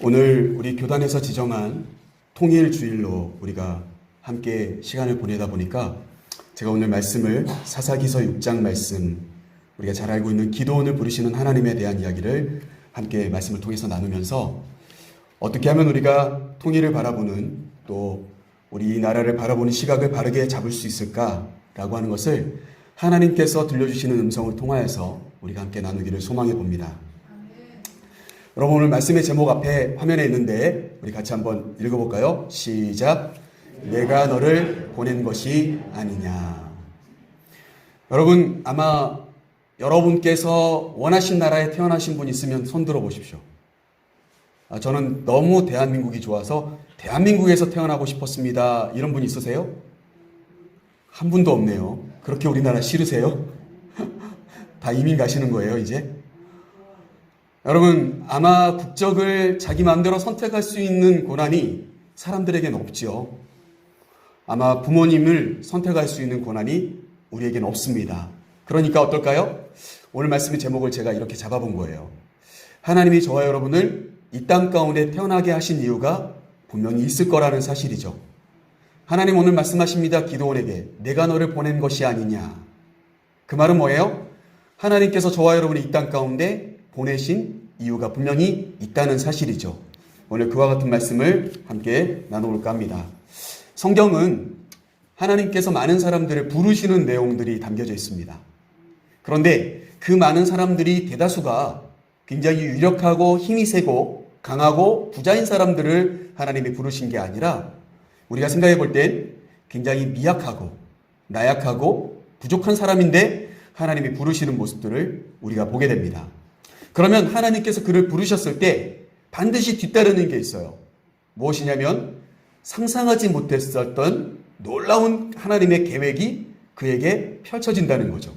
오늘 우리 교단에서 지정한 통일주일로 우리가 함께 시간을 보내다 보니까 제가 오늘 말씀을 사사기서 6장 말씀, 우리가 잘 알고 있는 기도원을 부르시는 하나님에 대한 이야기를 함께 말씀을 통해서 나누면서 어떻게 하면 우리가 통일을 바라보는, 또 우리 이 나라를 바라보는 시각을 바르게 잡을 수 있을까라고 하는 것을 하나님께서 들려주시는 음성을 통하여서 우리가 함께 나누기를 소망해 봅니다. 여러분, 오늘 말씀의 제목 앞에 화면에 있는데 우리 같이 한번 읽어볼까요? 시작. 내가 너를 보낸 것이 아니냐. 여러분, 아마 여러분께서 원하신 나라에 태어나신 분 있으면 손 들어 보십시오. 저는 너무 대한민국이 좋아서 대한민국에서 태어나고 싶었습니다. 이런 분 있으세요? 한 분도 없네요. 그렇게 우리나라 싫으세요? 다 이민 가시는 거예요, 이제? 여러분, 아마 국적을 자기 마음대로 선택할 수 있는 권한이 사람들에게는 없죠. 아마 부모님을 선택할 수 있는 권한이 우리에게는 없습니다. 그러니까 어떨까요? 오늘 말씀의 제목을 제가 이렇게 잡아본 거예요. 하나님이 저와 여러분을 이 땅 가운데 태어나게 하신 이유가 분명히 있을 거라는 사실이죠. 하나님 오늘 말씀하십니다. 기도원에게 내가 너를 보낸 것이 아니냐. 그 말은 뭐예요? 하나님께서 저와 여러분이 이 땅 가운데 보내신 이유가 분명히 있다는 사실이죠. 오늘 그와 같은 말씀을 함께 나눠볼까 합니다. 성경은 하나님께서 많은 사람들을 부르시는 내용들이 담겨져 있습니다. 그런데 그 많은 사람들이 대다수가 굉장히 유력하고 힘이 세고 강하고 부자인 사람들을 하나님이 부르신 게 아니라 우리가 생각해 볼 땐 굉장히 미약하고 나약하고 부족한 사람인데 하나님이 부르시는 모습들을 우리가 보게 됩니다. 그러면 하나님께서 그를 부르셨을 때 반드시 뒤따르는 게 있어요. 무엇이냐면 상상하지 못했었던 놀라운 하나님의 계획이 그에게 펼쳐진다는 거죠.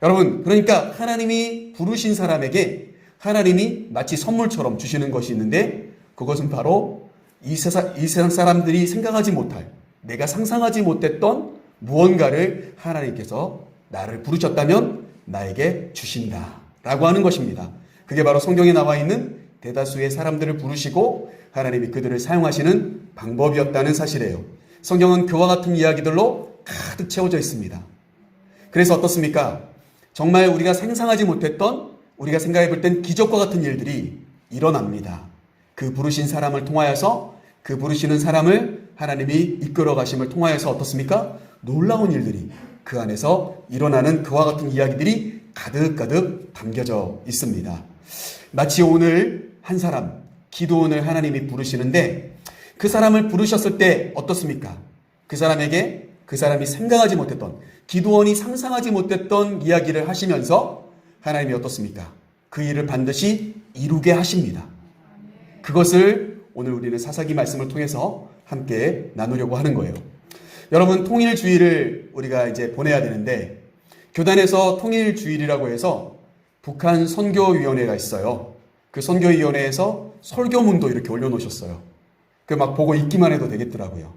여러분, 그러니까 하나님이 부르신 사람에게 하나님이 마치 선물처럼 주시는 것이 있는데 그것은 바로 이 세상 사람들이 생각하지 못할, 내가 상상하지 못했던 무언가를 하나님께서 나를 부르셨다면 나에게 주신다 라고 하는 것입니다. 그게 바로 성경에 나와 있는 대다수의 사람들을 부르시고 하나님이 그들을 사용하시는 방법이었다는 사실이에요. 성경은 그와 같은 이야기들로 가득 채워져 있습니다. 그래서 어떻습니까? 정말 우리가 상상하지 못했던, 우리가 생각해 볼 땐 기적과 같은 일들이 일어납니다. 그 부르신 사람을 통하여서, 그 부르시는 사람을 하나님이 이끌어 가심을 통하여서 어떻습니까? 놀라운 일들이 그 안에서 일어나는 그와 같은 이야기들이 가득가득 담겨져 있습니다. 마치 오늘 한 사람, 기도원을 하나님이 부르시는데 그 사람을 부르셨을 때 어떻습니까? 그 사람에게 그 사람이 생각하지 못했던, 기도원이 상상하지 못했던 이야기를 하시면서 하나님이 어떻습니까? 그 일을 반드시 이루게 하십니다. 그것을 오늘 우리는 사사기 말씀을 통해서 함께 나누려고 하는 거예요. 여러분, 통일주의를 우리가 이제 보내야 되는데 교단에서 통일주일이라고 해서 북한 선교위원회가 있어요. 그 선교위원회에서 설교문도 이렇게 올려놓으셨어요. 그 막 보고 읽기만 해도 되겠더라고요.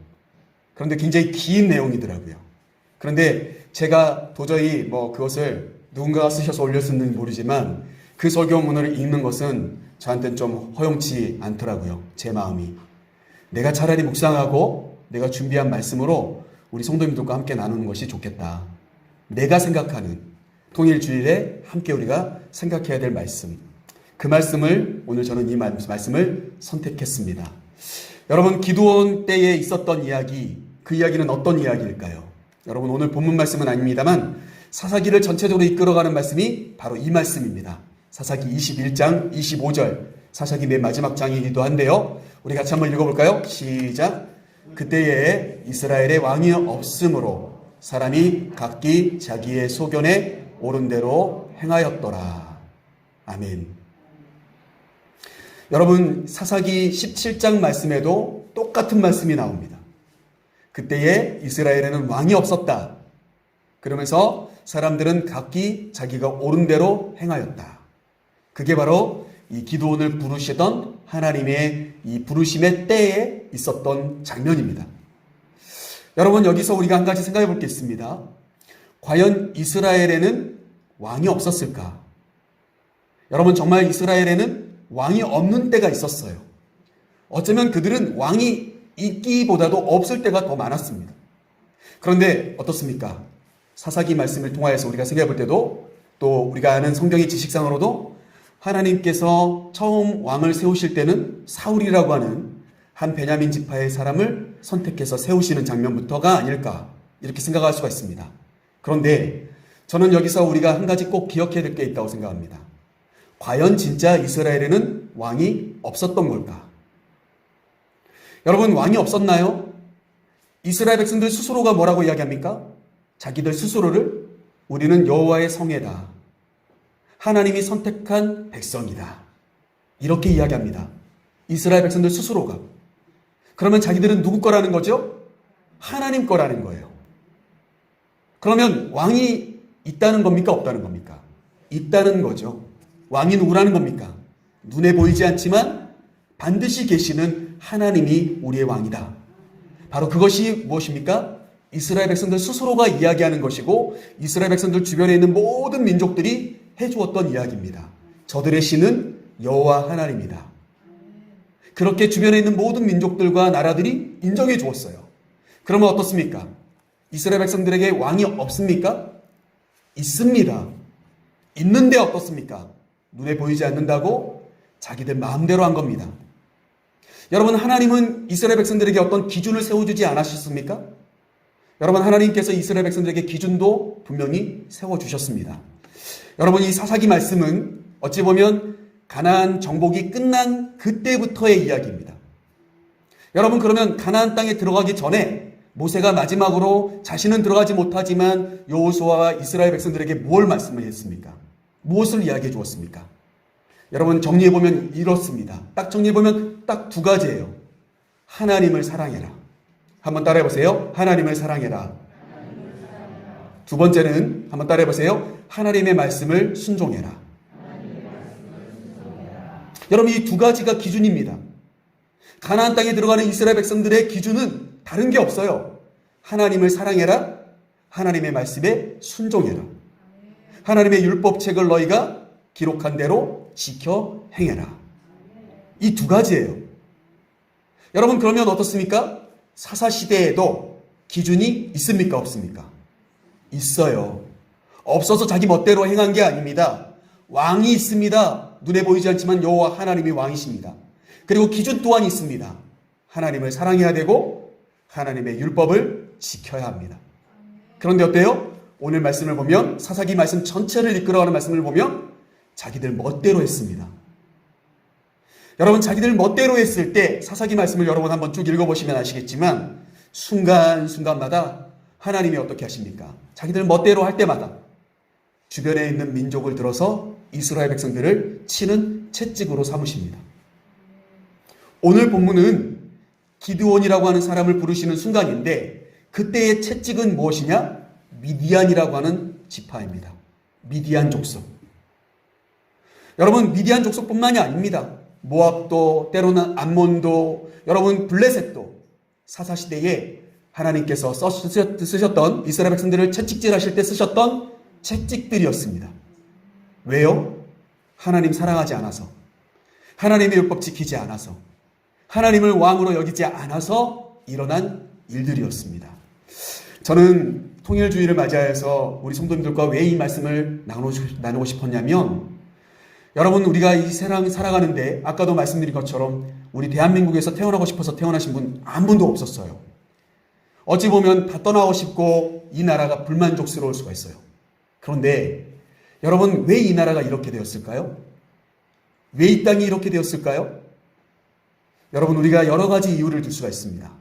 그런데 굉장히 긴 내용이더라고요. 그런데 제가 도저히 그것을 누군가가 쓰셔서 올렸는지 모르지만 그 설교문을 읽는 것은 저한테는 좀 허용치 않더라고요. 제 마음이. 내가 차라리 묵상하고 내가 준비한 말씀으로 우리 성도님들과 함께 나누는 것이 좋겠다. 내가 생각하는 통일주일에 함께 우리가 생각해야 될 말씀. 그 말씀을 오늘 저는 이 말씀을 선택했습니다. 여러분, 기도원 때에 있었던 이야기, 그 이야기는 어떤 이야기일까요? 여러분, 오늘 본문 말씀은 아닙니다만 사사기를 전체적으로 이끌어가는 말씀이 바로 이 말씀입니다. 사사기 21장 25절, 사사기 맨 마지막 장이기도 한데요. 우리 같이 한번 읽어볼까요? 시작. 그때에 이스라엘의 왕이 없으므로 사람이 각기 자기의 소견에 옳은 대로 행하였더라. 아멘. 여러분, 사사기 17장 말씀에도 똑같은 말씀이 나옵니다. 그때에 이스라엘에는 왕이 없었다. 그러면서 사람들은 각기 자기가 옳은 대로 행하였다. 그게 바로 이 기도원을 부르시던 하나님의 이 부르심의 때에 있었던 장면입니다. 여러분, 여기서 우리가 한 가지 생각해 볼 게 있습니다. 과연 이스라엘에는 왕이 없었을까? 여러분, 정말 이스라엘에는 왕이 없는 때가 있었어요. 어쩌면 그들은 왕이 있기보다도 없을 때가 더 많았습니다. 그런데 어떻습니까? 사사기 말씀을 통하여서 우리가 생각해 볼 때도 또 우리가 아는 성경의 지식상으로도 하나님께서 처음 왕을 세우실 때는 사울이라고 하는 한 베냐민 지파의 사람을 선택해서 세우시는 장면부터가 아닐까 이렇게 생각할 수가 있습니다. 그런데 저는 여기서 우리가 한 가지 꼭 기억해야 될 게 있다고 생각합니다. 과연 진짜 이스라엘에는 왕이 없었던 걸까? 여러분, 왕이 없었나요? 이스라엘 백성들 스스로가 뭐라고 이야기합니까? 자기들 스스로를 우리는 여호와의 성회다. 하나님이 선택한 백성이다. 이렇게 이야기합니다. 이스라엘 백성들 스스로가. 그러면 자기들은 누구 거라는 거죠? 하나님 거라는 거예요. 그러면 왕이 있다는 겁니까? 없다는 겁니까? 있다는 거죠. 왕이 누구라는 겁니까? 눈에 보이지 않지만 반드시 계시는 하나님이 우리의 왕이다. 바로 그것이 무엇입니까? 이스라엘 백성들 스스로가 이야기하는 것이고 이스라엘 백성들 주변에 있는 모든 민족들이 해주었던 이야기입니다. 저들의 신은 여호와 하나님이다. 그렇게 주변에 있는 모든 민족들과 나라들이 인정해 주었어요. 그러면 어떻습니까? 이스라엘 백성들에게 왕이 없습니까? 있습니다. 있는데 어떻습니까? 눈에 보이지 않는다고 자기들 마음대로 한 겁니다. 여러분, 하나님은 이스라엘 백성들에게 어떤 기준을 세워주지 않으셨습니까? 여러분, 하나님께서 이스라엘 백성들에게 기준도 분명히 세워주셨습니다. 여러분, 이 사사기 말씀은 어찌 보면 가나안 정복이 끝난 그때부터의 이야기입니다. 여러분, 그러면 가나안 땅에 들어가기 전에 모세가 마지막으로 자신은 들어가지 못하지만 여호수아와 이스라엘 백성들에게 뭘 말씀을 했습니까? 무엇을 이야기해 주었습니까? 여러분, 정리해보면 이렇습니다. 딱 정리해보면 딱 두 가지예요. 하나님을 사랑해라. 한번 따라해보세요. 하나님을 사랑해라. 두 번째는 한번 따라해보세요. 하나님의 말씀을 순종해라. 여러분, 이 두 가지가 기준입니다. 가나안 땅에 들어가는 이스라엘 백성들의 기준은 다른 게 없어요. 하나님을 사랑해라. 하나님의 말씀에 순종해라. 하나님의 율법책을 너희가 기록한 대로 지켜 행해라. 이 두 가지예요. 여러분, 그러면 어떻습니까? 사사시대에도 기준이 있습니까? 없습니까? 있어요. 없어서 자기 멋대로 행한 게 아닙니다. 왕이 있습니다. 눈에 보이지 않지만 여호와 하나님이 왕이십니다. 그리고 기준 또한 있습니다. 하나님을 사랑해야 되고 하나님의 율법을 지켜야 합니다. 그런데 어때요? 오늘 말씀을 보면 사사기 말씀 전체를 이끌어가는 말씀을 보면 자기들 멋대로 했습니다. 여러분, 자기들 멋대로 했을 때 사사기 말씀을 여러분 한번 쭉 읽어보시면 아시겠지만 순간순간마다 하나님이 어떻게 하십니까? 자기들 멋대로 할 때마다 주변에 있는 민족을 들어서 이스라엘 백성들을 치는 채찍으로 삼으십니다. 오늘 본문은 기드온이라고 하는 사람을 부르시는 순간인데 그때의 채찍은 무엇이냐? 미디안이라고 하는 지파입니다. 미디안 족속. 여러분, 미디안 족속뿐만이 아닙니다. 모압도, 때로는 암몬도, 여러분 블레셋도 사사시대에 하나님께서 쓰셨던 이스라엘 백성들을 채찍질하실 때 쓰셨던 채찍들이었습니다. 왜요? 하나님 사랑하지 않아서, 하나님의 율법 지키지 않아서, 하나님을 왕으로 여기지 않아서 일어난 일들이었습니다. 저는 통일주의를 맞이하여서 우리 성도님들과 왜 이 말씀을 나누고 싶었냐면, 여러분, 우리가 이 세상 살아가는데 아까도 말씀드린 것처럼 우리 대한민국에서 태어나고 싶어서 태어나신 분 한 분도 없었어요. 어찌 보면 다 떠나고 싶고 이 나라가 불만족스러울 수가 있어요. 그런데 여러분, 왜 이 나라가 이렇게 되었을까요? 왜 이 땅이 이렇게 되었을까요? 여러분, 우리가 여러 가지 이유를 들 수가 있습니다.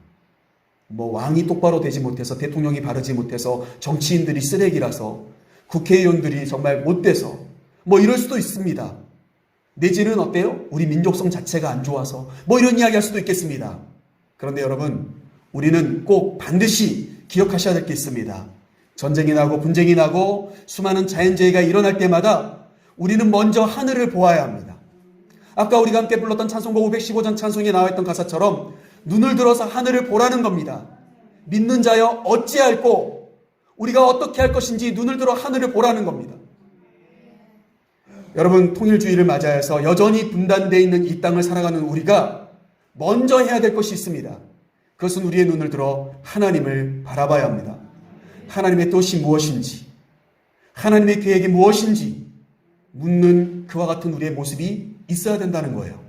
왕이 똑바로 되지 못해서, 대통령이 바르지 못해서, 정치인들이 쓰레기라서, 국회의원들이 정말 못돼서 이럴 수도 있습니다. 내지는 어때요? 우리 민족성 자체가 안 좋아서 이런 이야기 할 수도 있겠습니다. 그런데 여러분, 우리는 꼭 반드시 기억하셔야 될 게 있습니다. 전쟁이 나고 분쟁이 나고 수많은 자연재해가 일어날 때마다 우리는 먼저 하늘을 보아야 합니다. 아까 우리가 함께 불렀던 찬송곡 515장 찬송에 나와 있던 가사처럼 눈을 들어서 하늘을 보라는 겁니다. 믿는 자여 어찌할꼬, 우리가 어떻게 할 것인지 눈을 들어 하늘을 보라는 겁니다. 여러분, 통일주의를 맞이해서 여전히 분단되어 있는 이 땅을 살아가는 우리가 먼저 해야 될 것이 있습니다. 그것은 우리의 눈을 들어 하나님을 바라봐야 합니다. 하나님의 뜻이 무엇인지, 하나님의 계획이 무엇인지 묻는 그와 같은 우리의 모습이 있어야 된다는 거예요.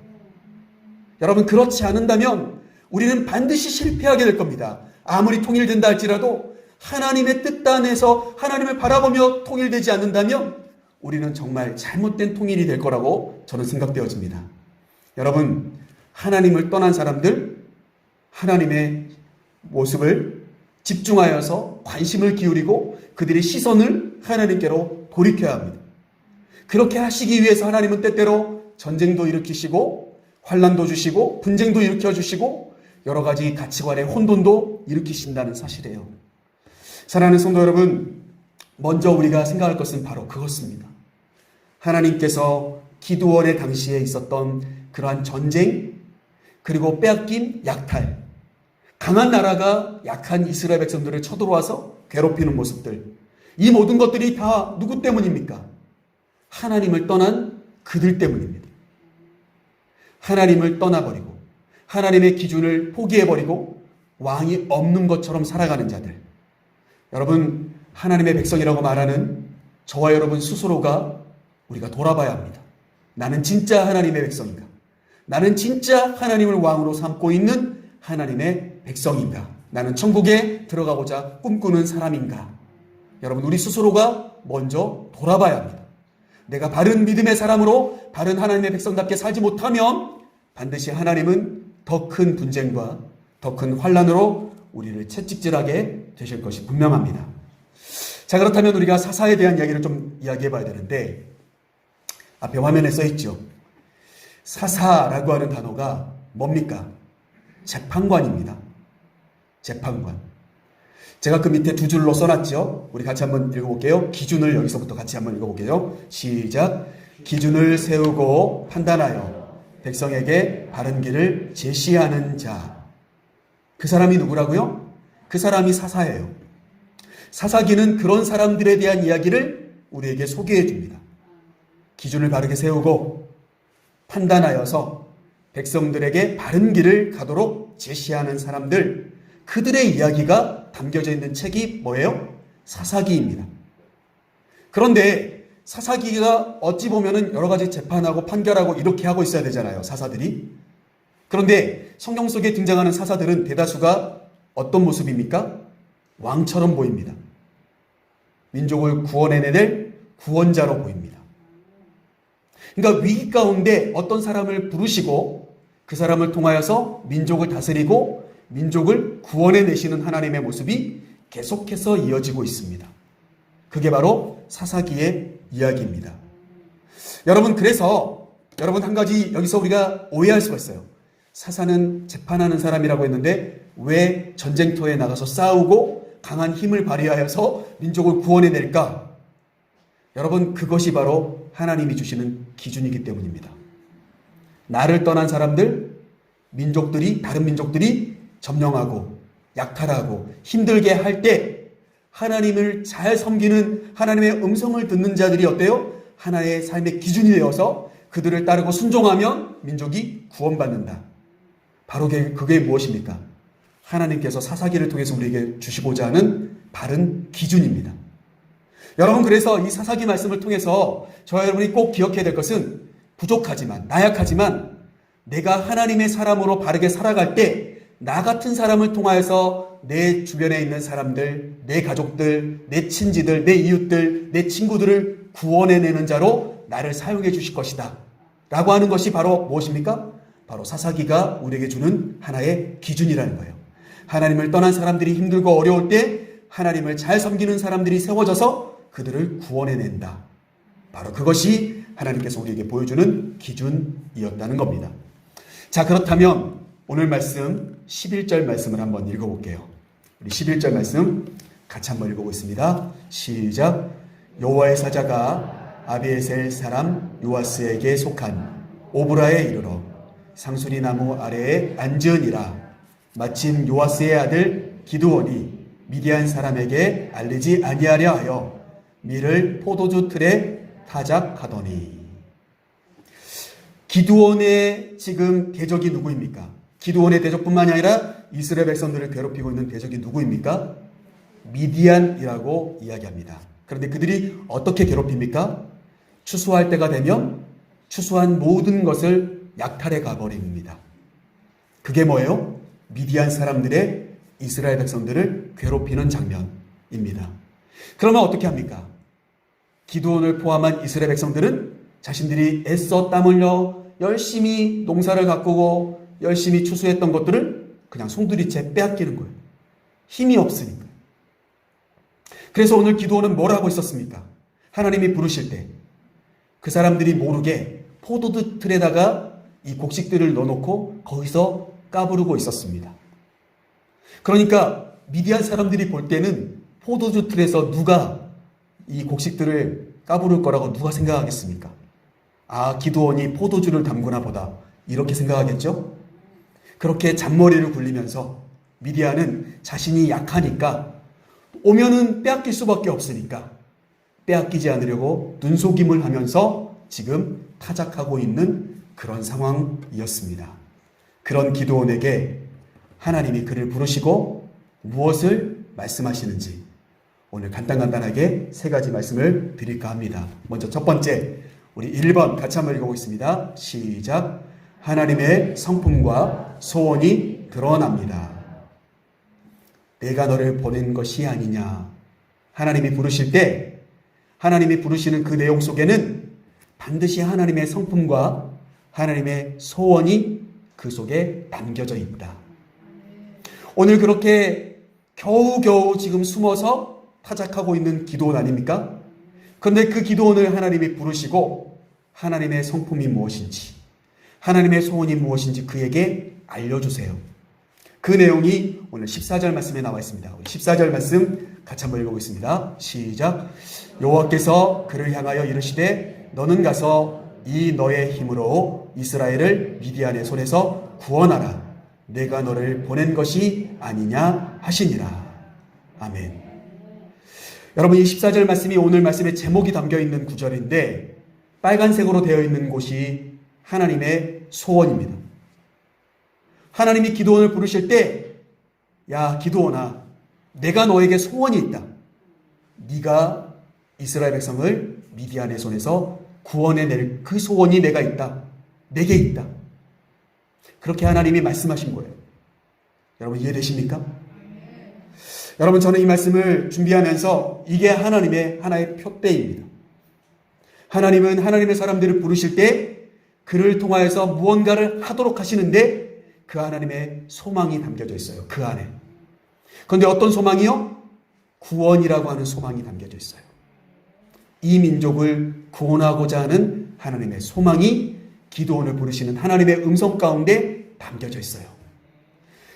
여러분, 그렇지 않는다면 우리는 반드시 실패하게 될 겁니다. 아무리 통일된다 할지라도 하나님의 뜻 안에서 하나님을 바라보며 통일되지 않는다면 우리는 정말 잘못된 통일이 될 거라고 저는 생각되어집니다. 여러분, 하나님을 떠난 사람들, 하나님의 모습을 집중하여서 관심을 기울이고 그들의 시선을 하나님께로 돌이켜야 합니다. 그렇게 하시기 위해서 하나님은 때때로 전쟁도 일으키시고 환난도 주시고 분쟁도 일으켜주시고 여러 가지 가치관의 혼돈도 일으키신다는 사실이에요. 사랑하는 성도 여러분, 먼저 우리가 생각할 것은 바로 그것입니다. 하나님께서 기드온의 당시에 있었던 그러한 전쟁, 그리고 빼앗긴 약탈, 강한 나라가 약한 이스라엘 백성들을 쳐들어와서 괴롭히는 모습들, 이 모든 것들이 다 누구 때문입니까? 하나님을 떠난 그들 때문입니다. 하나님을 떠나버리고 하나님의 기준을 포기해버리고 왕이 없는 것처럼 살아가는 자들. 여러분, 하나님의 백성이라고 말하는 저와 여러분 스스로가 우리가 돌아봐야 합니다. 나는 진짜 하나님의 백성인가? 나는 진짜 하나님을 왕으로 삼고 있는 하나님의 백성인가? 나는 천국에 들어가고자 꿈꾸는 사람인가? 여러분, 우리 스스로가 먼저 돌아봐야 합니다. 내가 바른 믿음의 사람으로 바른 하나님의 백성답게 살지 못하면 반드시 하나님은 더 큰 분쟁과 더 큰 환난으로 우리를 채찍질하게 되실 것이 분명합니다. 자, 그렇다면 우리가 사사에 대한 이야기를 좀 이야기해 봐야 되는데, 앞에 화면에 써 있죠. 사사라고 하는 단어가 뭡니까? 재판관입니다. 재판관. 제가 그 밑에 두 줄로 써놨죠. 우리 같이 한번 읽어볼게요. 기준을 여기서부터 같이 한번 읽어볼게요. 시작. 기준을 세우고 판단하여 백성에게 바른 길을 제시하는 자. 그 사람이 누구라고요? 그 사람이 사사예요. 사사기는 그런 사람들에 대한 이야기를 우리에게 소개해 줍니다. 기준을 바르게 세우고 판단하여서 백성들에게 바른 길을 가도록 제시하는 사람들, 그들의 이야기가 담겨져 있는 책이 뭐예요? 사사기입니다. 그런데 사사기가 어찌 보면은 여러 가지 재판하고 판결하고 이렇게 하고 있어야 되잖아요, 사사들이. 그런데 성경 속에 등장하는 사사들은 대다수가 어떤 모습입니까? 왕처럼 보입니다. 민족을 구원해낼 구원자로 보입니다. 그러니까 위기 가운데 어떤 사람을 부르시고 그 사람을 통하여서 민족을 다스리고 민족을 구원해내시는 하나님의 모습이 계속해서 이어지고 있습니다. 그게 바로 사사기의 이야기입니다. 여러분, 그래서 여러분, 한 가지 여기서 우리가 오해할 수가 있어요. 사사는 재판하는 사람이라고 했는데 왜 전쟁터에 나가서 싸우고 강한 힘을 발휘하여서 민족을 구원해낼까? 여러분, 그것이 바로 하나님이 주시는 기준이기 때문입니다. 나를 떠난 사람들, 민족들이, 다른 민족들이 점령하고 약탈하고 힘들게 할 때 하나님을 잘 섬기는 하나님의 음성을 듣는 자들이 어때요? 하나의 삶의 기준이 되어서 그들을 따르고 순종하면 민족이 구원받는다. 바로 그게 무엇입니까? 하나님께서 사사기를 통해서 우리에게 주시고자 하는 바른 기준입니다. 여러분, 그래서 이 사사기 말씀을 통해서 저와 여러분이 꼭 기억해야 될 것은 부족하지만, 나약하지만 내가 하나님의 사람으로 바르게 살아갈 때 나 같은 사람을 통하여서 내 주변에 있는 사람들, 내 가족들, 내 친지들, 내 이웃들, 내 친구들을 구원해내는 자로 나를 사용해 주실 것이다 라고 하는 것이 바로 무엇입니까? 바로 사사기가 우리에게 주는 하나의 기준이라는 거예요. 하나님을 떠난 사람들이 힘들고 어려울 때 하나님을 잘 섬기는 사람들이 세워져서 그들을 구원해낸다. 바로 그것이 하나님께서 우리에게 보여주는 기준이었다는 겁니다. 자, 그렇다면 오늘 말씀 11절 말씀을 한번 읽어볼게요. 우리 11절 말씀 같이 한번 읽어보겠습니다. 시작. 여호와의 사자가 아비에셀 사람 요아스에게 속한 오브라에 이르러 상수리 나무 아래에 앉으니라. 마침 요아스의 아들 기드온이 미디안 사람에게 알리지 아니하려 하여 밀을 포도주 틀에 타작하더니. 기드온의 지금 대적이 누구입니까? 기드온의 대적뿐만이 아니라 이스라엘 백성들을 괴롭히고 있는 대적이 누구입니까? 미디안이라고 이야기합니다. 그런데 그들이 어떻게 괴롭힙니까? 추수할 때가 되면 추수한 모든 것을 약탈해 가버립니다. 그게 뭐예요? 미디안 사람들의 이스라엘 백성들을 괴롭히는 장면입니다. 그러면 어떻게 합니까? 기드온을 포함한 이스라엘 백성들은 자신들이 애써 땀 흘려 열심히 농사를 가꾸고 열심히 추수했던 것들을 그냥 송두리째 빼앗기는 거예요. 힘이 없으니까. 그래서 오늘 기드온은 뭘 하고 있었습니까? 하나님이 부르실 때 그 사람들이 모르게 포도주 틀에다가 이 곡식들을 넣어놓고 거기서 까부르고 있었습니다. 그러니까 미디안 사람들이 볼 때는 포도주 틀에서 누가 이 곡식들을 까부를 거라고 누가 생각하겠습니까? 아, 기드온이 포도주를 담그나 보다, 이렇게 생각하겠죠? 그렇게 잔머리를 굴리면서 미디안은 자신이 약하니까 오면은 빼앗길 수밖에 없으니까 빼앗기지 않으려고 눈속임을 하면서 지금 타작하고 있는 그런 상황이었습니다. 그런 기드온에게 하나님이 그를 부르시고 무엇을 말씀하시는지 오늘 간단하게 세 가지 말씀을 드릴까 합니다. 먼저 첫 번째, 우리 1번 같이 한번 읽어보겠습니다. 시작. 하나님의 성품과 소원이 드러납니다. 내가 너를 보낸 것이 아니냐. 하나님이 부르실 때 하나님이 부르시는 그 내용 속에는 반드시 하나님의 성품과 하나님의 소원이 그 속에 담겨져 있다. 오늘 그렇게 겨우겨우 지금 숨어서 타작하고 있는 기드온 아닙니까? 그런데 그 기드온을 하나님이 부르시고 하나님의 성품이 무엇인지, 하나님의 소원이 무엇인지 그에게 알려주세요. 그 내용이 오늘 14절 말씀에 나와 있습니다. 우리 14절 말씀 같이 한번 읽어보겠습니다. 시작. 여호와께서 그를 향하여 이르시되 너는 가서 이 너의 힘으로 이스라엘을 미디안의 손에서 구원하라. 내가 너를 보낸 것이 아니냐 하시니라. 아멘. 여러분, 이 14절 말씀이 오늘 말씀의 제목이 담겨있는 구절인데 빨간색으로 되어 있는 곳이 하나님의 소원입니다. 하나님이 기드온을 부르실 때, 야 기드온아, 내가 너에게 소원이 있다. 네가 이스라엘 백성을 미디안의 손에서 구원해낼 그 소원이 내가 있다. 내게 있다. 그렇게 하나님이 말씀하신 거예요. 여러분 이해되십니까? 여러분, 저는 이 말씀을 준비하면서 이게 하나님의 하나의 표대입니다. 하나님은 하나님의 사람들을 부르실 때 그를 통하여서 무언가를 하도록 하시는데 그 하나님의 소망이 담겨져 있어요. 그 안에. 그런데 어떤 소망이요? 구원이라고 하는 소망이 담겨져 있어요. 이 민족을 구원하고자 하는 하나님의 소망이 기드온을 부르시는 하나님의 음성 가운데 담겨져 있어요.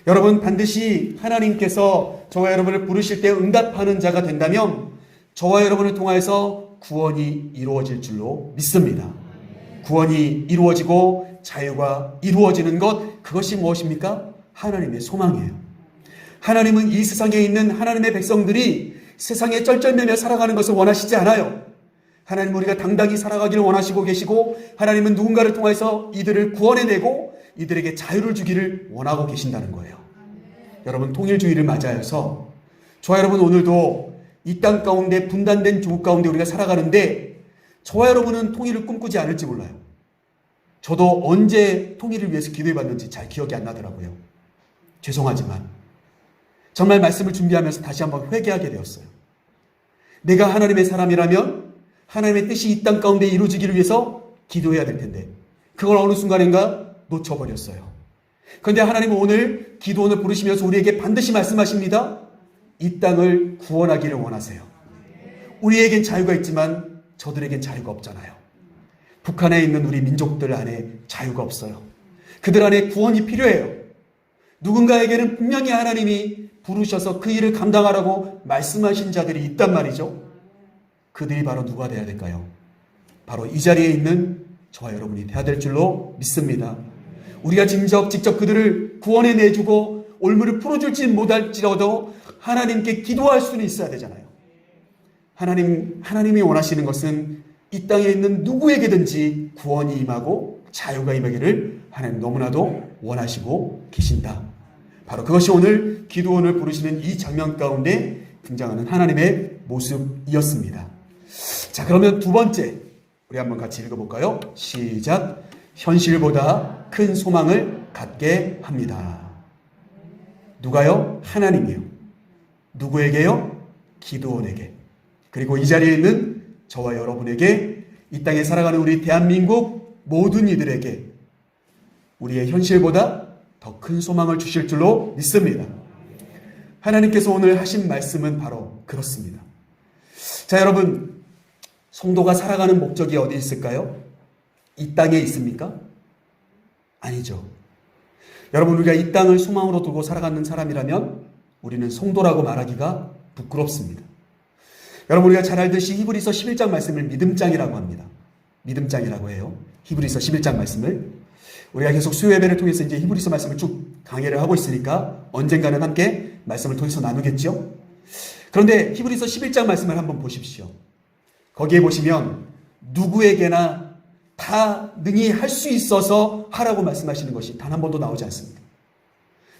여러분, 반드시 하나님께서 저와 여러분을 부르실 때 응답하는 자가 된다면 저와 여러분을 통하여서 구원이 이루어질 줄로 믿습니다. 구원이 이루어지고 자유가 이루어지는 것, 그것이 무엇입니까? 하나님의 소망이에요. 하나님은 이 세상에 있는 하나님의 백성들이 세상에 쩔쩔매며 살아가는 것을 원하시지 않아요. 하나님은 우리가 당당히 살아가기를 원하시고 계시고, 하나님은 누군가를 통해서 이들을 구원해내고 이들에게 자유를 주기를 원하고 계신다는 거예요. 여러분, 통일주의를 맞이해서 저와 여러분 오늘도 이 땅 가운데 분단된 조국 가운데 우리가 살아가는데 저와 여러분은 통일을 꿈꾸지 않을지 몰라요. 저도 언제 통일을 위해서 기도해봤는지 잘 기억이 안 나더라고요. 죄송하지만 정말 말씀을 준비하면서 다시 한번 회개하게 되었어요. 내가 하나님의 사람이라면 하나님의 뜻이 이 땅 가운데 이루어지기를 위해서 기도해야 될 텐데 그걸 어느 순간인가 놓쳐버렸어요. 그런데 하나님은 오늘 기도원을 부르시면서 우리에게 반드시 말씀하십니다. 이 땅을 구원하기를 원하세요. 우리에겐 자유가 있지만 저들에겐 자유가 없잖아요. 북한에 있는 우리 민족들 안에 자유가 없어요. 그들 안에 구원이 필요해요. 누군가에게는 분명히 하나님이 부르셔서 그 일을 감당하라고 말씀하신 자들이 있단 말이죠. 그들이 바로 누가 돼야 될까요? 바로 이 자리에 있는 저와 여러분이 돼야 될 줄로 믿습니다. 우리가 직접 그들을 구원해 내주고 올무를 풀어줄지 못할지라도 하나님께 기도할 수는 있어야 되잖아요. 하나님이 원하시는 것은 이 땅에 있는 누구에게든지 구원이 임하고 자유가 임하기를 하나님 너무나도 원하시고 계신다. 바로 그것이 오늘 기도원을 부르시는 이 장면 가운데 등장하는 하나님의 모습이었습니다. 자, 그러면 두 번째 우리 한번 같이 읽어볼까요? 시작. 현실보다 큰 소망을 갖게 합니다. 누가요? 하나님이요. 누구에게요? 기도원에게. 그리고 이 자리에 있는 저와 여러분에게, 이 땅에 살아가는 우리 대한민국 모든 이들에게 우리의 현실보다 더 큰 소망을 주실 줄로 믿습니다. 하나님께서 오늘 하신 말씀은 바로 그렇습니다. 자, 여러분, 성도가 살아가는 목적이 어디 있을까요? 이 땅에 있습니까? 아니죠. 여러분, 우리가 이 땅을 소망으로 두고 살아가는 사람이라면 우리는 성도라고 말하기가 부끄럽습니다. 여러분, 우리가 잘 알듯이 히브리서 11장 말씀을 믿음장이라고 합니다. 믿음장이라고 해요. 히브리서 11장 말씀을. 우리가 계속 수요 예배를 통해서 이제 히브리서 말씀을 쭉 강해를 하고 있으니까 언젠가는 함께 말씀을 통해서 나누겠죠. 그런데 히브리서 11장 말씀을 한번 보십시오. 거기에 보시면 누구에게나 다 능히 할 수 있어서 하라고 말씀하시는 것이 단 한 번도 나오지 않습니다.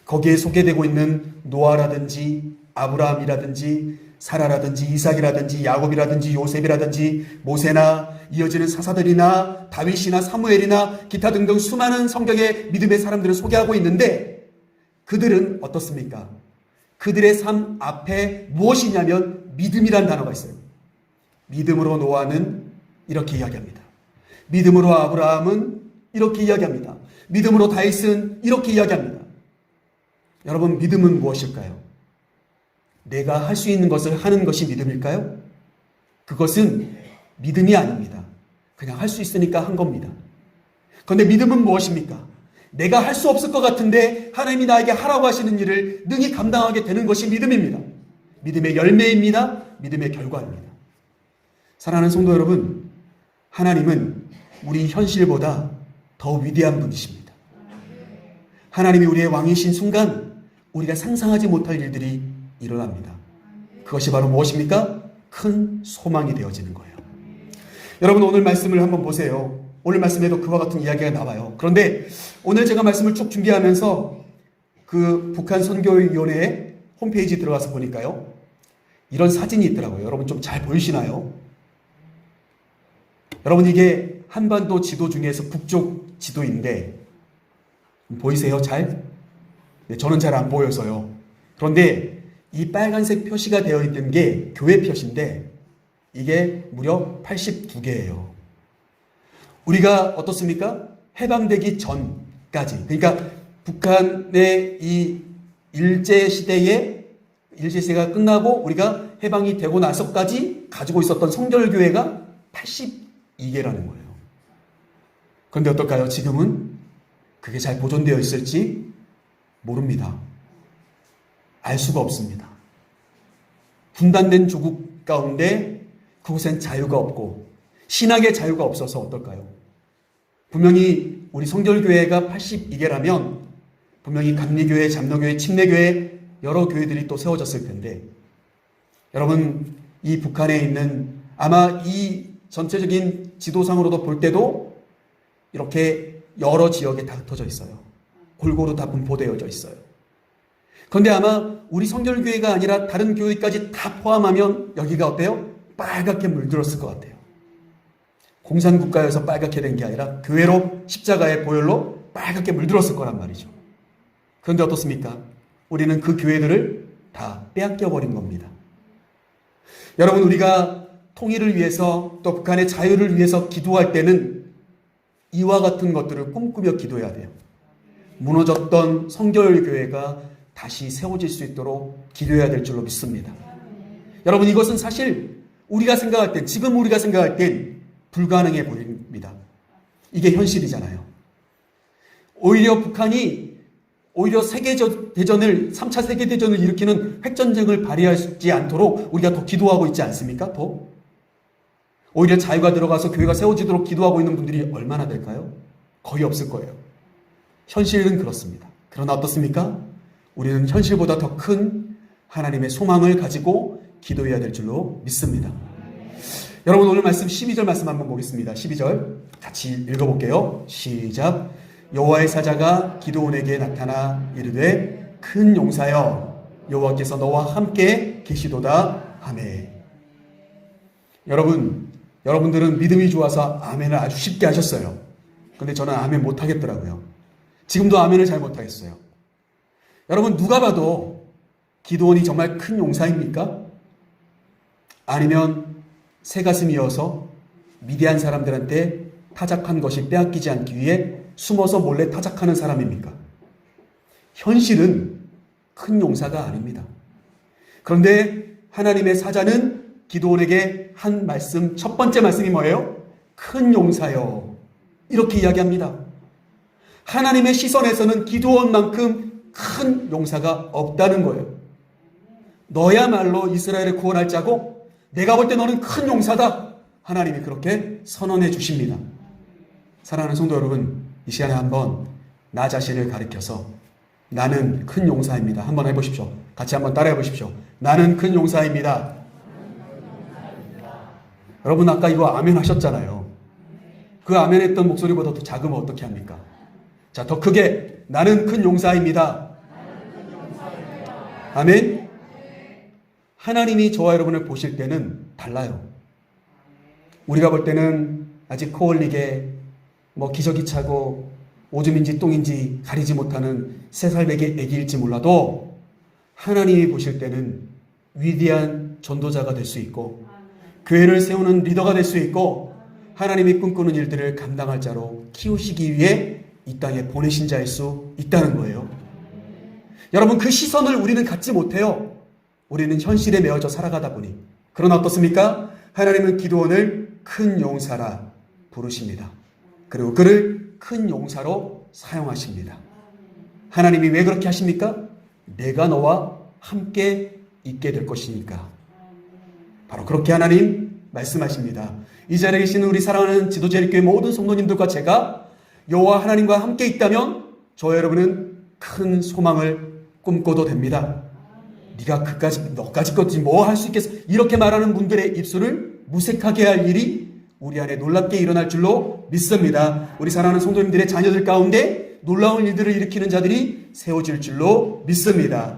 거기에 소개되고 있는 노아라든지 아브라함이라든지 사라라든지 이삭이라든지 야곱이라든지 요셉이라든지 모세나 이어지는 사사들이나 다윗이나 사무엘이나 기타 등등 수많은 성경의 믿음의 사람들을 소개하고 있는데 그들은 어떻습니까? 그들의 삶 앞에 무엇이냐면 믿음이란 단어가 있어요. 믿음으로 노아는 이렇게 이야기합니다. 믿음으로 아브라함은 이렇게 이야기합니다. 믿음으로 다윗은 이렇게 이야기합니다. 여러분, 믿음은 무엇일까요? 내가 할 수 있는 것을 하는 것이 믿음일까요? 그것은 믿음이 아닙니다. 그냥 할 수 있으니까 한 겁니다. 그런데 믿음은 무엇입니까? 내가 할 수 없을 것 같은데 하나님이 나에게 하라고 하시는 일을 능히 감당하게 되는 것이 믿음입니다. 믿음의 열매입니다. 믿음의 결과입니다. 사랑하는 성도 여러분, 하나님은 우리 현실보다 더 위대한 분이십니다. 하나님이 우리의 왕이신 순간 우리가 상상하지 못할 일들이 일어납니다. 그것이 바로 무엇입니까? 큰 소망이 되어지는 거예요. 여러분, 오늘 말씀을 한번 보세요. 오늘 말씀에도 그와 같은 이야기가 나와요. 그런데 오늘 제가 말씀을 쭉 준비하면서 그 북한 선교위원회 홈페이지 들어가서 보니까요, 이런 사진이 있더라고요. 여러분 좀 잘 보이시나요? 여러분, 이게 한반도 지도 중에서 북쪽 지도인데 보이세요? 잘? 네, 저는 잘 안 보여서요. 그런데 이 빨간색 표시가 되어 있는 게 교회 표시인데 이게 무려 82개예요. 우리가 어떻습니까? 해방되기 전까지, 그러니까 북한의 이 일제시대가 끝나고 우리가 해방이 되고 나서까지 가지고 있었던 성결교회가 82개라는 거예요. 그런데 어떨까요? 지금은 그게 잘 보존되어 있을지 모릅니다. 알 수가 없습니다. 분단된 조국 가운데 그곳엔 자유가 없고 신학의 자유가 없어서 어떨까요? 분명히 우리 성결교회가 82개라면 분명히 감리교회, 잠노교회, 침례교회 여러 교회들이 또 세워졌을 텐데, 여러분, 이 북한에 있는 아마 이 전체적인 지도상으로도 볼 때도 이렇게 여러 지역에 다 흩어져 있어요. 골고루 다 분포되어져 있어요. 그런데 아마 우리 성결교회가 아니라 다른 교회까지 다 포함하면 여기가 어때요? 빨갛게 물들었을 것 같아요. 공산국가여서 빨갛게 된 게 아니라 교회로 십자가의 보혈로 빨갛게 물들었을 거란 말이죠. 그런데 어떻습니까? 우리는 그 교회들을 다 빼앗겨버린 겁니다. 여러분, 우리가 통일을 위해서 또 북한의 자유를 위해서 기도할 때는 이와 같은 것들을 꿈꾸며 기도해야 돼요. 무너졌던 성결교회가 다시 세워질 수 있도록 기도해야 될 줄로 믿습니다. 여러분, 이것은 사실 우리가 생각할 땐, 지금 우리가 생각할 땐 불가능해 보입니다. 이게 현실이잖아요. 오히려 북한이 세계대전을, 3차 세계대전을 일으키는 핵전쟁을 발휘하지 않도록 우리가 더 기도하고 있지 않습니까? 더? 오히려 자유가 들어가서 교회가 세워지도록 기도하고 있는 분들이 얼마나 될까요? 거의 없을 거예요. 현실은 그렇습니다. 그러나 어떻습니까? 우리는 현실보다 더 큰 하나님의 소망을 가지고 기도해야 될 줄로 믿습니다. 여러분 오늘 말씀 12절 말씀 한번 보겠습니다. 12절 같이 읽어볼게요. 시작. 여호와의 사자가 기드온에게 나타나 이르되 큰 용사여 여호와께서 너와 함께 계시도다 하매. 여러분들은 믿음이 좋아서 아멘을 아주 쉽게 하셨어요. 근데 저는 아멘 못하겠더라고요. 지금도 아멘을 잘 못하겠어요. 여러분 누가 봐도 기드온이 정말 큰 용사입니까? 아니면 새가슴이어서 미디안 사람들한테 타작한 것이 빼앗기지 않기 위해 숨어서 몰래 타작하는 사람입니까? 현실은 큰 용사가 아닙니다. 그런데 하나님의 사자는 기드온에게 한 말씀, 첫 번째 말씀이 뭐예요? 큰 용사여. 이렇게 이야기합니다. 하나님의 시선에서는 기드온만큼 큰 용사가 없다는 거예요. 너야말로 이스라엘을 구원할 자고 내가 볼 때 너는 큰 용사다. 하나님이 그렇게 선언해 주십니다. 사랑하는 성도 여러분, 이 시간에 한번 나 자신을 가리켜서 나는 큰 용사입니다. 한번 해보십시오. 같이 한번 따라해 보십시오. 나는 큰 용사입니다. 여러분 아까 이거 아멘 하셨잖아요. 그 아멘 했던 목소리보다 더 작으면 어떻게 합니까? 자, 더 크게 나는 큰 용사입니다. 아멘. 하나님이 저와 여러분을 보실 때는 달라요. 우리가 볼 때는 아직 코 올리게 기저귀 차고 오줌인지 똥인지 가리지 못하는 3살배기 애기일지 몰라도 하나님이 보실 때는 위대한 전도자가 될 수 있고 교회를 세우는 리더가 될 수 있고 하나님이 꿈꾸는 일들을 감당할 자로 키우시기 위해 이 땅에 보내신 자일 수 있다는 거예요. 여러분 그 시선을 우리는 갖지 못해요. 우리는 현실에 매어져 살아가다 보니. 그러나 어떻습니까? 하나님은 기드온을 큰 용사라 부르십니다. 그리고 그를 큰 용사로 사용하십니다. 하나님이 왜 그렇게 하십니까? 내가 너와 함께 있게 될 것이니까. 바로 그렇게 하나님 말씀하십니다. 이 자리에 계시는 우리 사랑하는 지도자일교회 모든 성도님들과 제가 여호와 하나님과 함께 있다면 저와 여러분은 큰 소망을 꿈꿔도 됩니다. 네가 너까지 것지 뭐 할 수 있겠어? 이렇게 말하는 분들의 입술을 무색하게 할 일이 우리 안에 놀랍게 일어날 줄로 믿습니다. 우리 사랑하는 성도님들의 자녀들 가운데 놀라운 일들을 일으키는 자들이 세워질 줄로 믿습니다.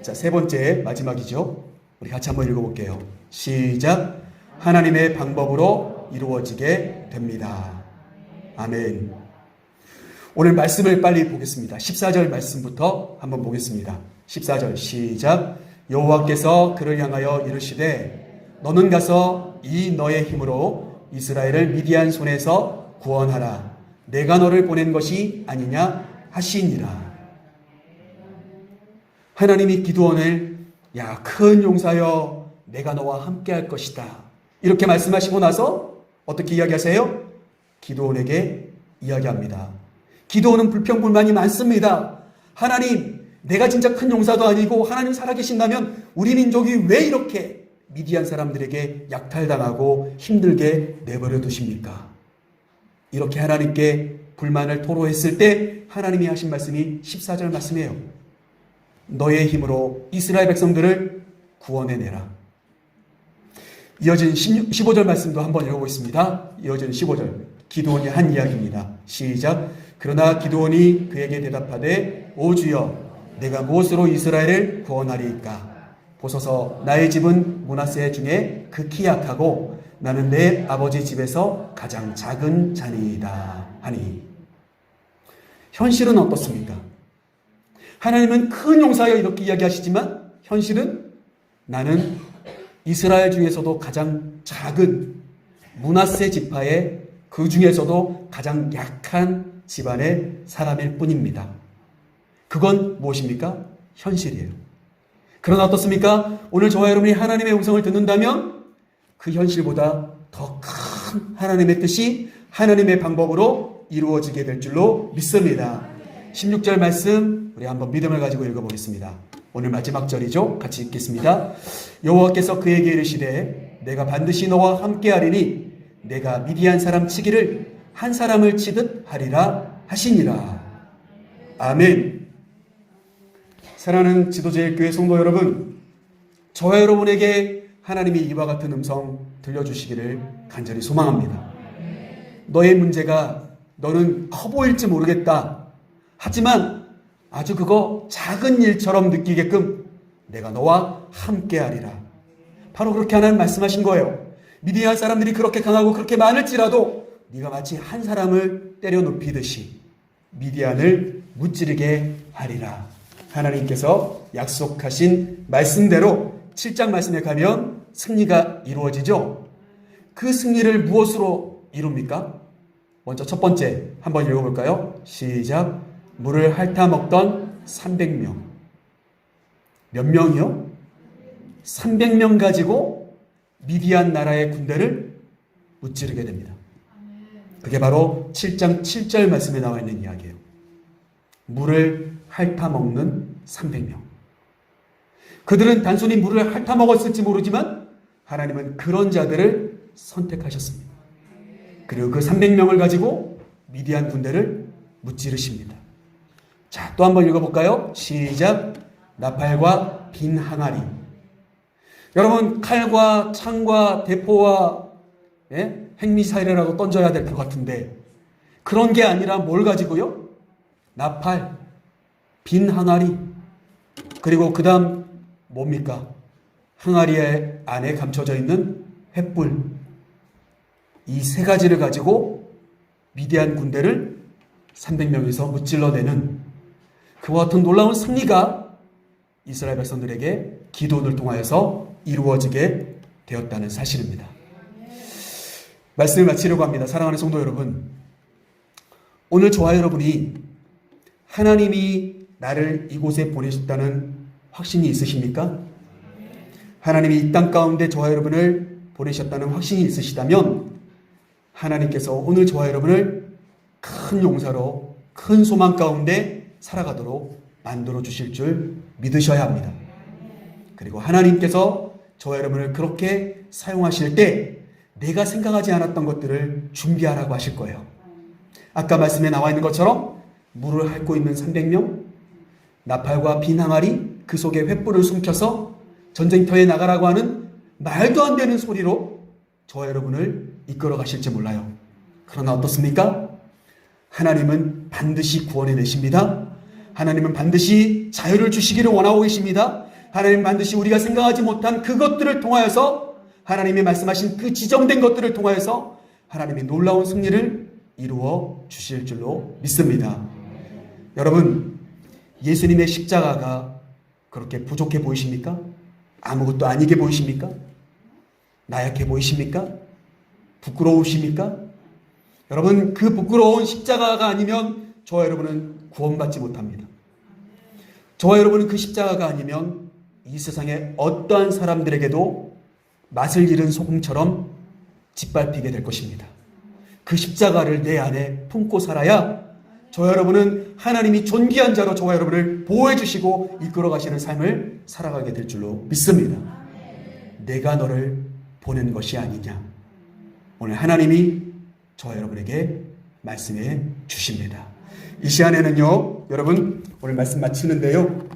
자, 세 번째 마지막이죠. 우리 같이 한번 읽어볼게요. 시작. 하나님의 방법으로 이루어지게 됩니다. 아멘. 오늘 말씀을 빨리 보겠습니다. 14절 말씀부터 한번 보겠습니다. 14절 시작. 여호와께서 그를 향하여 이르시되 너는 가서 이 너의 힘으로 이스라엘을 미디안 손에서 구원하라. 내가 너를 보낸 것이 아니냐 하시니라. 하나님이 기드온을 야, 큰 용사여 내가 너와 함께 할 것이다. 이렇게 말씀하시고 나서 어떻게 이야기하세요? 기드온에게 이야기합니다. 기드온은 불평불만이 많습니다. 하나님, 내가 진짜 큰 용사도 아니고 하나님 살아계신다면 우리 민족이 왜 이렇게 미디안 사람들에게 약탈당하고 힘들게 내버려 두십니까? 이렇게 하나님께 불만을 토로했을 때 하나님이 하신 말씀이 14절 말씀이에요. 너의 힘으로 이스라엘 백성들을 구원해내라. 이어진 15절 말씀도 한번 읽어보겠습니다. 이어진 15절. 기드온이 한 이야기입니다. 시작. 그러나 기드온이 그에게 대답하되 오 주여 내가 무엇으로 이스라엘을 구원하리이까? 보소서 나의 집은 므낫세 중에 극히 약하고 나는 내 아버지 집에서 가장 작은 자니이다 하니. 현실은 어떻습니까? 하나님은 큰 용사여 이렇게 이야기하시지만 현실은 나는 이스라엘 중에서도 가장 작은 므낫세 지파의 그 중에서도 가장 약한 집안의 사람일 뿐입니다. 그건 무엇입니까? 현실이에요. 그러나 어떻습니까? 오늘 저와 여러분이 하나님의 음성을 듣는다면 그 현실보다 더 큰 하나님의 뜻이 하나님의 방법으로 이루어지게 될 줄로 믿습니다. 16절 말씀 우리 한번 믿음을 가지고 읽어보겠습니다. 오늘 마지막 절이죠. 같이 읽겠습니다. 여호와께서 그에게 이르시되 내가 반드시 너와 함께하리니 내가 미디안 사람 치기를 한 사람을 치듯 하리라 하시니라. 아멘. 사랑하는 지도자일교회 성도 여러분, 저와 여러분에게 하나님이 이와 같은 음성 들려주시기를 간절히 소망합니다. 너의 문제가 너는 커 보일지 모르겠다. 하지만 아주 그거 작은 일처럼 느끼게끔 내가 너와 함께하리라. 바로 그렇게 하나님 말씀하신 거예요. 미디안 사람들이 그렇게 강하고 그렇게 많을지라도 네가 마치 한 사람을 때려 눕히듯이 미디안을 무찌르게 하리라. 하나님께서 약속하신 말씀대로 7장 말씀에 가면 승리가 이루어지죠. 그 승리를 무엇으로 이룹니까? 먼저 첫 번째 한번 읽어볼까요? 시작. 물을 핥아먹던 300명. 몇 명이요? 300명 가지고 미디안 나라의 군대를 무찌르게 됩니다. 그게 바로 7장 7절 말씀에 나와 있는 이야기예요. 물을 핥아먹는 300명. 그들은 단순히 물을 핥아먹었을지 모르지만 하나님은 그런 자들을 선택하셨습니다. 그리고 그 300명을 가지고 미디안 군대를 무찌르십니다. 자, 또 한번 읽어볼까요? 시작. 나팔과 빈 항아리. 여러분, 칼과 창과 대포와 핵미사일이라도 던져야 될 것 같은데 그런 게 아니라 뭘 가지고요? 나팔, 빈 항아리, 그리고 그 다음 뭡니까? 항아리 안에 감춰져 있는 횃불. 이 세 가지를 가지고 미디안 군대를 300명에서 무찔러내는 그와 같은 놀라운 승리가 이스라엘 백성들에게 기도를 통하여서 이루어지게 되었다는 사실입니다. 말씀을 마치려고 합니다. 사랑하는 성도 여러분, 오늘 저와 여러분이 하나님이 나를 이곳에 보내셨다는 확신이 있으십니까? 하나님이 이 땅 가운데 저와 여러분을 보내셨다는 확신이 있으시다면 하나님께서 오늘 저와 여러분을 큰 용사로 큰 소망 가운데 살아가도록 만들어 주실 줄 믿으셔야 합니다. 그리고 하나님께서 저와 여러분을 그렇게 사용하실 때 내가 생각하지 않았던 것들을 준비하라고 하실 거예요. 아까 말씀에 나와 있는 것처럼 물을 핥고 있는 300명, 나팔과 빈 항아리, 그 속에 횃불을 숨겨서 전쟁터에 나가라고 하는 말도 안 되는 소리로 저와 여러분을 이끌어 가실지 몰라요. 그러나 어떻습니까? 하나님은 반드시 구원해 내십니다. 하나님은 반드시 자유를 주시기를 원하고 계십니다. 하나님은 반드시 우리가 생각하지 못한 그것들을 통하여서 하나님이 말씀하신 그 지정된 것들을 통하여서 하나님이 놀라운 승리를 이루어 주실 줄로 믿습니다. 여러분, 예수님의 십자가가 그렇게 부족해 보이십니까? 아무것도 아니게 보이십니까? 나약해 보이십니까? 부끄러우십니까? 여러분, 그 부끄러운 십자가가 아니면 저와 여러분은 구원받지 못합니다. 저와 여러분은 그 십자가가 아니면 이 세상의 어떠한 사람들에게도 맛을 잃은 소금처럼 짓밟히게 될 것입니다. 그 십자가를 내 안에 품고 살아야 저와 여러분은 하나님이 존귀한 자로 저와 여러분을 보호해 주시고 이끌어 가시는 삶을 살아가게 될 줄로 믿습니다. 내가 너를 보낸 것이 아니냐. 오늘 하나님이 저와 여러분에게 말씀해 주십니다. 이 시간에는요, 여러분 오늘 말씀 마치는데요,